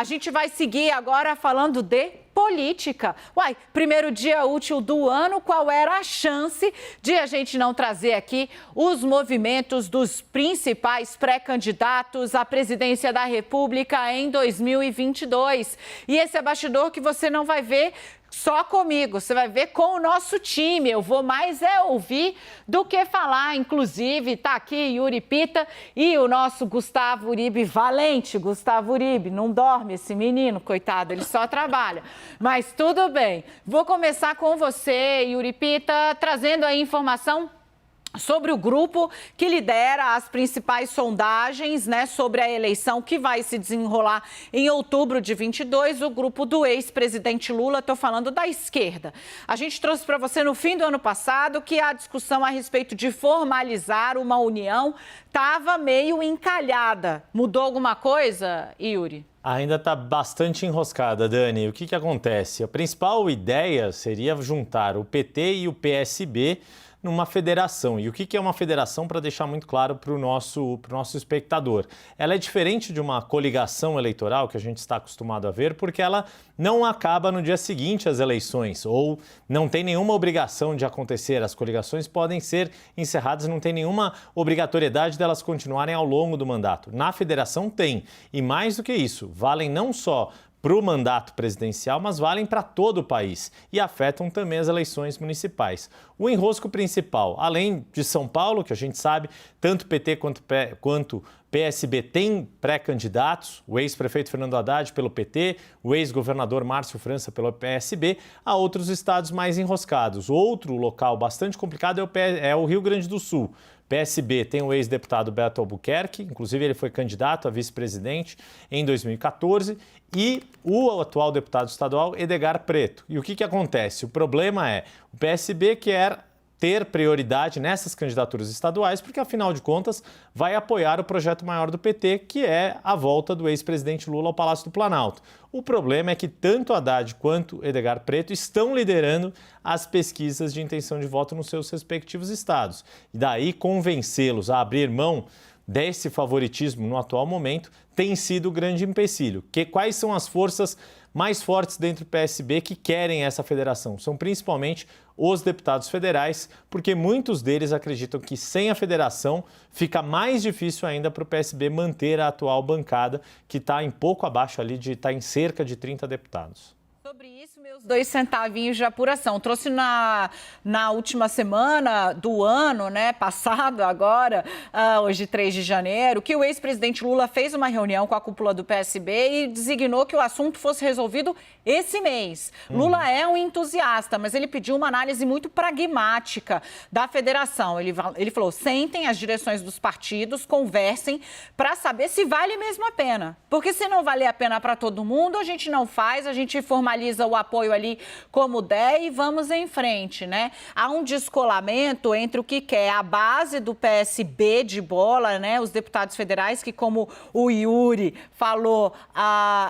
A gente vai seguir agora falando de política. Uai, primeiro dia útil do ano, qual era a chance de a gente não trazer aqui os movimentos dos principais pré-candidatos à presidência da República em 2022? E esse é bastidor que você não vai ver só comigo, você vai ver com o nosso time. Eu vou mais ouvir do que falar. Inclusive, tá aqui Yuri Pita e o nosso Gustavo Uribe, valente Gustavo Uribe. Não dorme esse menino, coitado, ele só trabalha. Mas tudo bem. Vou começar com você, Yuri Pita, trazendo aí informação sobre o grupo que lidera as principais sondagens, né, sobre a eleição que vai se desenrolar em outubro de 22, o grupo do ex-presidente Lula. Estou falando da esquerda. A gente trouxe para você no fim do ano passado que a discussão a respeito de formalizar uma união estava meio encalhada. Mudou alguma coisa, Yuri? Ainda está bastante enroscada, Dani. O que acontece? A principal ideia seria juntar o PT e o PSB numa federação. E o que é uma federação, para deixar muito claro para o nosso espectador? Ela é diferente de uma coligação eleitoral que a gente está acostumado a ver, porque ela não acaba no dia seguinte às eleições, ou não tem nenhuma obrigação de acontecer. As coligações podem ser encerradas, não tem nenhuma obrigatoriedade delas continuarem ao longo do mandato. Na federação tem. E mais do que isso, valem não só para o mandato presidencial, mas valem para todo o país e afetam também as eleições municipais. O enrosco principal, além de São Paulo, que a gente sabe, tanto PT quanto PSB tem pré-candidatos, o ex-prefeito Fernando Haddad pelo PT, o ex-governador Márcio França pelo PSB, há outros estados mais enroscados. Outro local bastante complicado é o Rio Grande do Sul. PSB tem o ex-deputado Beto Albuquerque, inclusive ele foi candidato a vice-presidente em 2014, e o atual deputado estadual Edgar Preto. E o que acontece? O problema é o PSB quer ter prioridade nessas candidaturas estaduais, porque, afinal de contas, vai apoiar o projeto maior do PT, que é a volta do ex-presidente Lula ao Palácio do Planalto. O problema é que tanto Haddad quanto Edgar Preto estão liderando as pesquisas de intenção de voto nos seus respectivos estados. E daí, convencê-los a abrir mão desse favoritismo no atual momento tem sido o grande empecilho. Quais são as forças mais fortes dentro do PSB que querem essa federação? São principalmente os deputados federais, porque muitos deles acreditam que sem a federação fica mais difícil ainda para o PSB manter a atual bancada, que está em pouco abaixo ali está em cerca de 30 deputados. Sobre isso, meus 2 centavinhos de apuração. Trouxe na última semana do ano, né, passado agora, hoje 3 de janeiro, que o ex-presidente Lula fez uma reunião com a cúpula do PSB e designou que o assunto fosse resolvido esse mês. Lula é um entusiasta, mas ele pediu uma análise muito pragmática da federação. Ele falou, sentem as direções dos partidos, conversem para saber se vale mesmo a pena. Porque se não valer a pena para todo mundo, a gente não faz, a gente formaliza o apoio ali como der e vamos em frente, né? Há um descolamento entre o que quer a base do PSB de bola, né? Os deputados federais que, como o Yuri falou,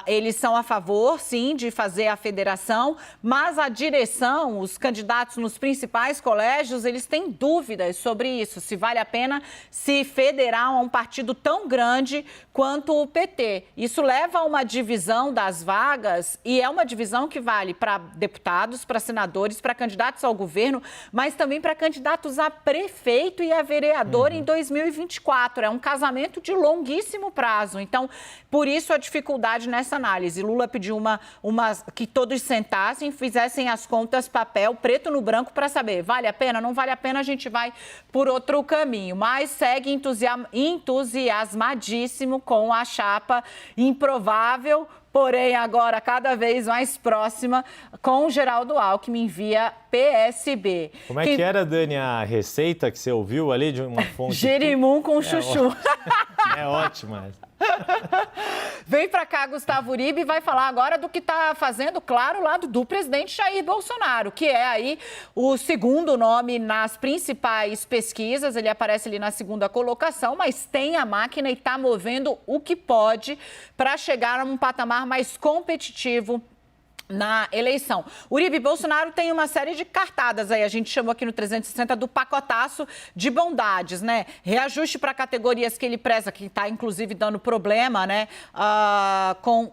eles são a favor, sim, de fazer a federação, mas a direção, os candidatos nos principais colégios, eles têm dúvidas sobre isso, se vale a pena se federar a um partido tão grande quanto o PT. Isso leva a uma divisão das vagas e é uma divisão que vale para deputados, para senadores, para candidatos ao governo, mas também para candidatos a prefeito e a vereador em 2024. É um casamento de longuíssimo prazo. Então, por isso a dificuldade nessa análise. Lula pediu que todos sentassem, fizessem as contas papel, preto no branco, para saber, vale a pena, não vale a pena, a gente vai por outro caminho. Mas segue entusiasmadíssimo com a chapa improvável, porém agora cada vez mais próxima, com o Geraldo Alckmin via PSB. Como é que era, Dani, a receita que você ouviu ali de uma fonte? Jerimum com chuchu. É ótima. Vem para cá, Gustavo Uribe, e vai falar agora do que está fazendo, claro, o lado do presidente Jair Bolsonaro, que é aí o segundo nome nas principais pesquisas. Ele aparece ali na segunda colocação, mas tem a máquina e está movendo o que pode para chegar a um patamar mais competitivo na eleição. Uribe, Bolsonaro tem uma série de cartadas aí, a gente chamou aqui no 360 do pacotaço de bondades, né? Reajuste para categorias que ele preza, que está inclusive dando problema, né? Com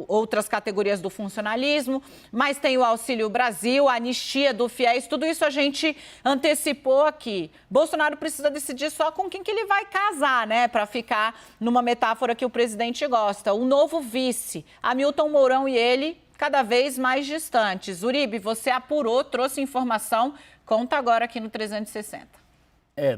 outras categorias do funcionalismo, mas tem o Auxílio Brasil, a anistia do FIES, tudo isso a gente antecipou aqui. Bolsonaro precisa decidir só com quem que ele vai casar, né? Para ficar numa metáfora que o presidente gosta. O novo vice, Hamilton Mourão e ele, cada vez mais distantes. Uribe, você apurou, trouxe informação, conta agora aqui no 360.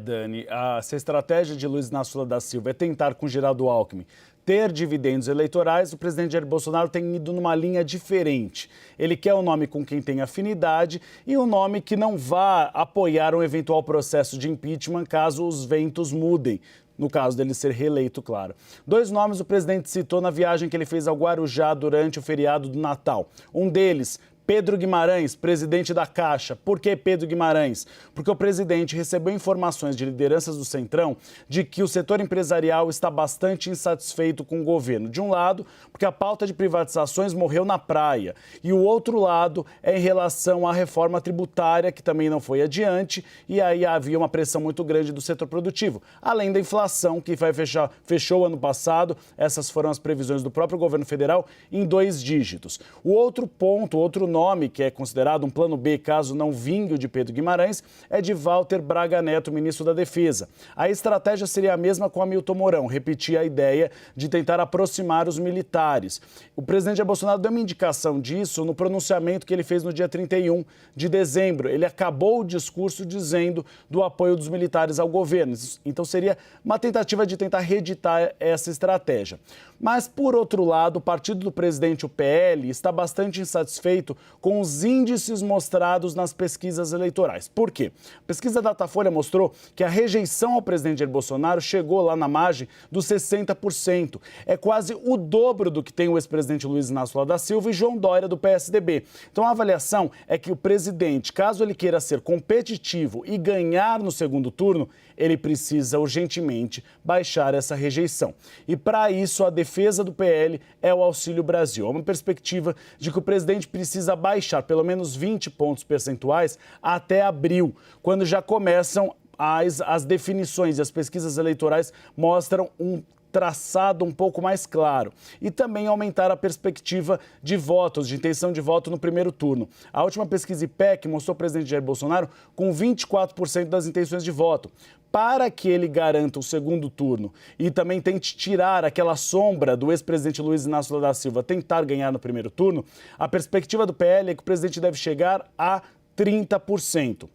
Dani, se a estratégia de Luiz Inácio Lula da Silva é tentar com Geraldo Alckmin ter dividendos eleitorais, o presidente Jair Bolsonaro tem ido numa linha diferente. Ele quer um nome com quem tem afinidade e um nome que não vá apoiar um eventual processo de impeachment caso os ventos mudem. No caso dele ser reeleito, claro. 2 nomes o presidente citou na viagem que ele fez ao Guarujá durante o feriado do Natal. Um deles, Pedro Guimarães, presidente da Caixa. Por que Pedro Guimarães? Porque o presidente recebeu informações de lideranças do Centrão de que o setor empresarial está bastante insatisfeito com o governo. De um lado, porque a pauta de privatizações morreu na praia. E o outro lado é em relação à reforma tributária, que também não foi adiante, e aí havia uma pressão muito grande do setor produtivo. Além da inflação, que fechou ano passado, essas foram as previsões do próprio governo federal, em 2 dígitos. O outro ponto, outro nome que é considerado um plano B caso não vingue o de Pedro Guimarães é de Walter Braga Neto, ministro da Defesa. A estratégia seria a mesma com Hamilton Mourão, repetir a ideia de tentar aproximar os militares. O presidente Jair Bolsonaro deu uma indicação disso no pronunciamento que ele fez no dia 31 de dezembro. Ele acabou o discurso dizendo do apoio dos militares ao governo. Então seria uma tentativa de tentar reeditar essa estratégia. Mas, por outro lado, o partido do presidente, o PL, está bastante insatisfeito com os índices mostrados nas pesquisas eleitorais. Por quê? A pesquisa Datafolha mostrou que a rejeição ao presidente Jair Bolsonaro chegou lá na margem dos 60%. É quase o dobro do que tem o ex-presidente Luiz Inácio Lula da Silva e João Dória, do PSDB. Então, a avaliação é que o presidente, caso ele queira ser competitivo e ganhar no segundo turno, ele precisa urgentemente baixar essa rejeição. E, para isso, a defesa do PL é o Auxílio Brasil. É uma perspectiva de que o presidente precisa baixar pelo menos 20 pontos percentuais até abril, quando já começam as definições e as pesquisas eleitorais mostram um traçado um pouco mais claro. E também aumentar a perspectiva de votos, de intenção de voto no primeiro turno. A última pesquisa IPEC mostrou o presidente Jair Bolsonaro com 24% das intenções de voto. Para que ele garanta o segundo turno e também tente tirar aquela sombra do ex-presidente Luiz Inácio Lula da Silva, tentar ganhar no primeiro turno, a perspectiva do PL é que o presidente deve chegar a 30%.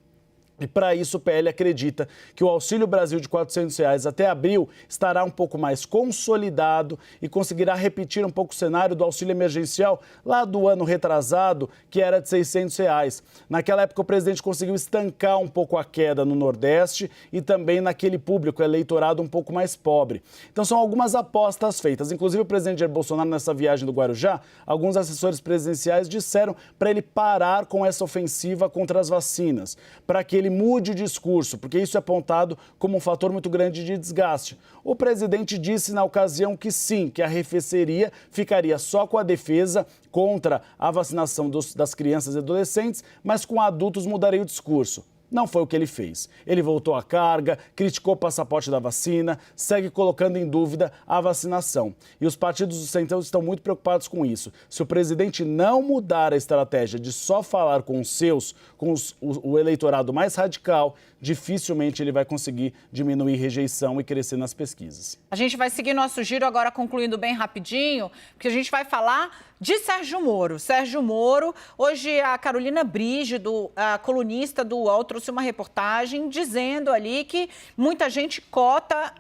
E para isso o PL acredita que o Auxílio Brasil de R$ 400 até abril estará um pouco mais consolidado e conseguirá repetir um pouco o cenário do auxílio emergencial lá do ano retrasado, que era de R$ 600. Naquela época o presidente conseguiu estancar um pouco a queda no Nordeste e também naquele público eleitorado um pouco mais pobre. Então são algumas apostas feitas. Inclusive o presidente Jair Bolsonaro nessa viagem do Guarujá, alguns assessores presidenciais disseram para ele parar com essa ofensiva contra as vacinas, para que ele mude o discurso, porque isso é apontado como um fator muito grande de desgaste. O presidente disse na ocasião que sim, que a arrefeceria ficaria só com a defesa contra a vacinação das crianças e adolescentes, mas com adultos mudaria o discurso. Não foi o que ele fez. Ele voltou à carga, criticou o passaporte da vacina, segue colocando em dúvida a vacinação. E os partidos do Centrão estão muito preocupados com isso. Se o presidente não mudar a estratégia de só falar com os seus, o eleitorado mais radical, dificilmente ele vai conseguir diminuir rejeição e crescer nas pesquisas. A gente vai seguir nosso giro agora, concluindo bem rapidinho, porque a gente vai falar de Sérgio Moro. Sérgio Moro, hoje a Carolina Brígido, a colunista do UOL, trouxe uma reportagem dizendo ali que muita gente cota,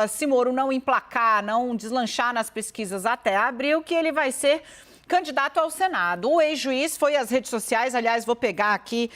se Moro não emplacar, não deslanchar nas pesquisas até abril, que ele vai ser candidato ao Senado. O ex-juiz foi às redes sociais, aliás, vou pegar aqui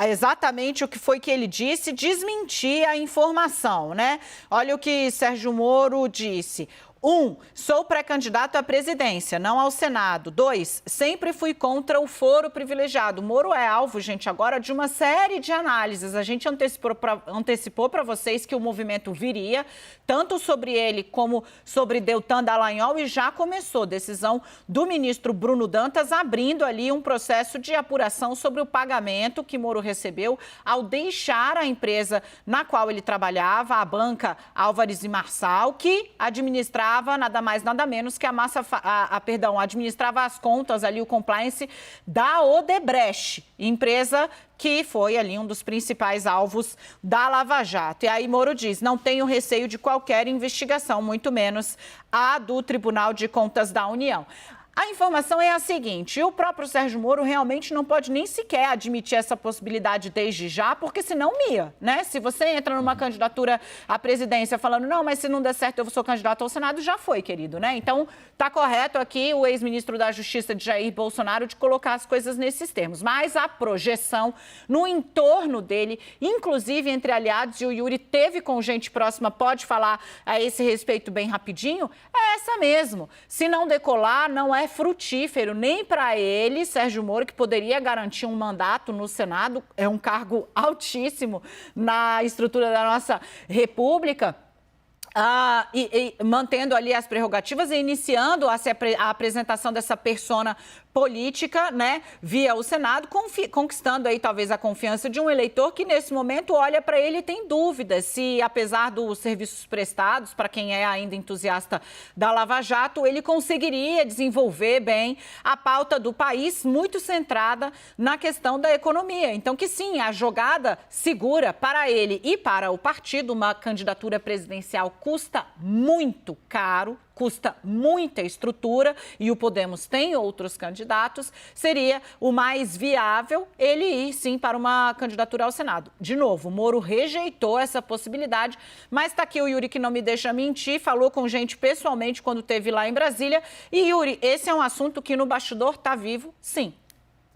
exatamente o que foi que ele disse, desmentir a informação, né? Olha o que Sérgio Moro disse. 1. Sou pré-candidato à presidência, não ao Senado. 2. Sempre fui contra o foro privilegiado. O Moro é alvo, gente, agora de uma série de análises. A gente antecipou para vocês que o movimento viria, tanto sobre ele como sobre Deltan Dallagnol, e já começou. Decisão do ministro Bruno Dantas abrindo ali um processo de apuração sobre o pagamento que Moro recebeu ao deixar a empresa na qual ele trabalhava, a banca Álvares e Marçal, que administrava nada mais, nada menos que administrava as contas ali, o compliance da Odebrecht, empresa que foi ali um dos principais alvos da Lava Jato. E aí Moro diz, não tenho receio de qualquer investigação, muito menos a do Tribunal de Contas da União. A informação é a seguinte, o próprio Sérgio Moro realmente não pode nem sequer admitir essa possibilidade desde já, porque senão mia, né? Se você entra numa candidatura à presidência falando, não, mas se não der certo eu sou candidato ao Senado, já foi, querido, né? Então, tá correto aqui o ex-ministro da Justiça de Jair Bolsonaro de colocar as coisas nesses termos. Mas a projeção no entorno dele, inclusive entre aliados, e o Yuri teve com gente próxima, pode falar a esse respeito bem rapidinho, é essa mesmo. Se não decolar, não é frutífero nem para ele, Sérgio Moro, que poderia garantir um mandato no Senado, é um cargo altíssimo na estrutura da nossa República. Mantendo ali as prerrogativas e iniciando a apresentação dessa persona política, né, via o Senado, conquistando aí talvez a confiança de um eleitor que nesse momento olha para ele e tem dúvidas se, apesar dos serviços prestados, para quem é ainda entusiasta da Lava Jato, ele conseguiria desenvolver bem a pauta do país, muito centrada na questão da economia. Então que sim, a jogada segura para ele e para o partido, uma candidatura presidencial custa muito caro, custa muita estrutura e o Podemos tem outros candidatos, seria o mais viável ele ir, sim, para uma candidatura ao Senado. De novo, o Moro rejeitou essa possibilidade, mas está aqui o Yuri, que não me deixa mentir, falou com gente pessoalmente quando esteve lá em Brasília. E, Yuri, esse é um assunto que no bastidor está vivo, sim.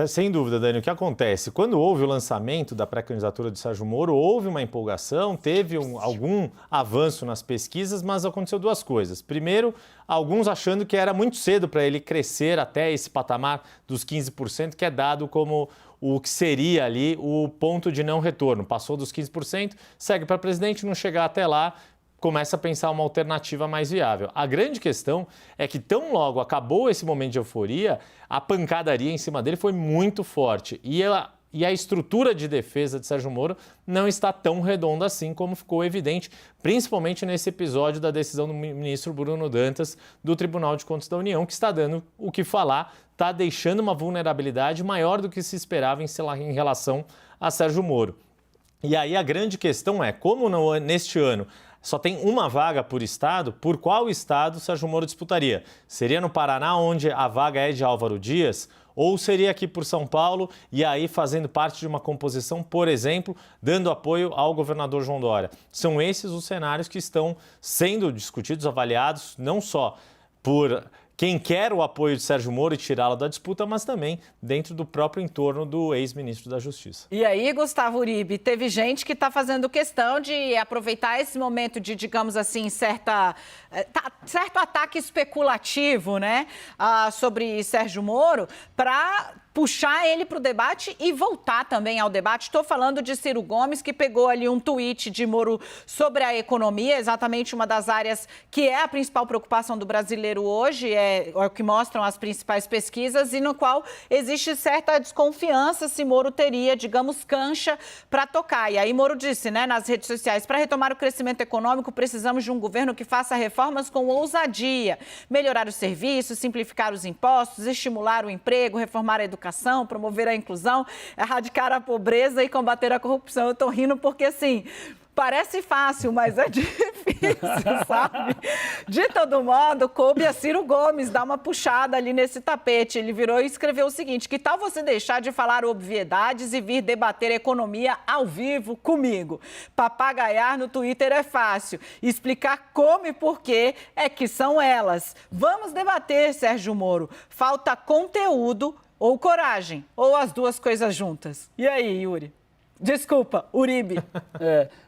Sem dúvida, Dani, o que acontece? Quando houve o lançamento da pré-candidatura de Sérgio Moro, houve uma empolgação, teve algum avanço nas pesquisas, mas aconteceu duas coisas. Primeiro, alguns achando que era muito cedo para ele crescer até esse patamar dos 15%, que é dado como o que seria ali o ponto de não retorno. Passou dos 15%, segue para presidente, não chegar até lá, começa a pensar uma alternativa mais viável. A grande questão é que tão logo acabou esse momento de euforia, a pancadaria em cima dele foi muito forte. E a estrutura de defesa de Sérgio Moro não está tão redonda assim como ficou evidente, principalmente nesse episódio da decisão do ministro Bruno Dantas do Tribunal de Contas da União, que está dando o que falar, está deixando uma vulnerabilidade maior do que se esperava em relação a Sérgio Moro. E aí a grande questão é, como neste ano só tem uma vaga por estado, por qual estado Sérgio Moro disputaria? Seria no Paraná, onde a vaga é de Álvaro Dias? Ou seria aqui por São Paulo e aí fazendo parte de uma composição, por exemplo, dando apoio ao governador João Dória? São esses os cenários que estão sendo discutidos, avaliados, não só por quem quer o apoio de Sérgio Moro e tirá-lo da disputa, mas também dentro do próprio entorno do ex-ministro da Justiça. E aí, Gustavo Uribe, teve gente que está fazendo questão de aproveitar esse momento de, digamos assim, certo ataque especulativo, né, sobre Sérgio Moro, para puxar ele para o debate e voltar também ao debate. Estou falando de Ciro Gomes, que pegou ali um tweet de Moro sobre a economia, exatamente uma das áreas que é a principal preocupação do brasileiro hoje, é o que mostram as principais pesquisas, e no qual existe certa desconfiança se Moro teria, digamos, cancha para tocar. E aí Moro disse, né, nas redes sociais, para retomar o crescimento econômico, precisamos de um governo que faça reformas com ousadia, melhorar os serviços, simplificar os impostos, estimular o emprego, reformar a educação, promover a inclusão, erradicar a pobreza e combater a corrupção. Eu tô rindo porque, assim, parece fácil, mas é difícil, sabe? De todo modo, coube a Ciro Gomes dar uma puxada ali nesse tapete. Ele virou e escreveu o seguinte: que tal você deixar de falar obviedades e vir debater economia ao vivo comigo? Papagaiar no Twitter é fácil. Explicar como e por quê é que são elas. Vamos debater, Sérgio Moro. Falta conteúdo ou coragem, ou as duas coisas juntas. E aí, Yuri? Desculpa, Uribe.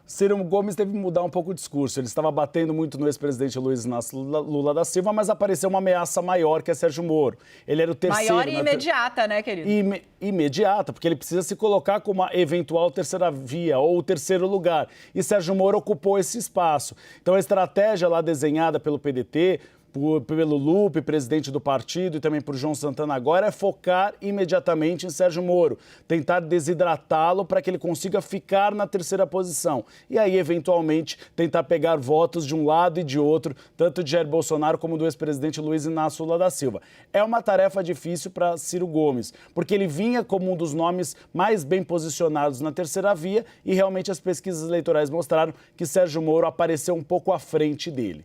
Ciro Gomes teve que mudar um pouco o discurso. Ele estava batendo muito no ex-presidente Luiz Inácio Lula da Silva, mas apareceu uma ameaça maior, que é Sérgio Moro. Ele era o terceiro... Maior e imediata, né, querido? Imediata, porque ele precisa se colocar como a eventual terceira via ou o terceiro lugar. E Sérgio Moro ocupou esse espaço. Então a estratégia lá desenhada pelo PDT... pelo Lupe, presidente do partido, e também por João Santana agora, é focar imediatamente em Sérgio Moro, tentar desidratá-lo para que ele consiga ficar na terceira posição. E aí, eventualmente, tentar pegar votos de um lado e de outro, tanto de Jair Bolsonaro como do ex-presidente Luiz Inácio Lula da Silva. É uma tarefa difícil para Ciro Gomes, porque ele vinha como um dos nomes mais bem posicionados na terceira via e realmente as pesquisas eleitorais mostraram que Sérgio Moro apareceu um pouco à frente dele.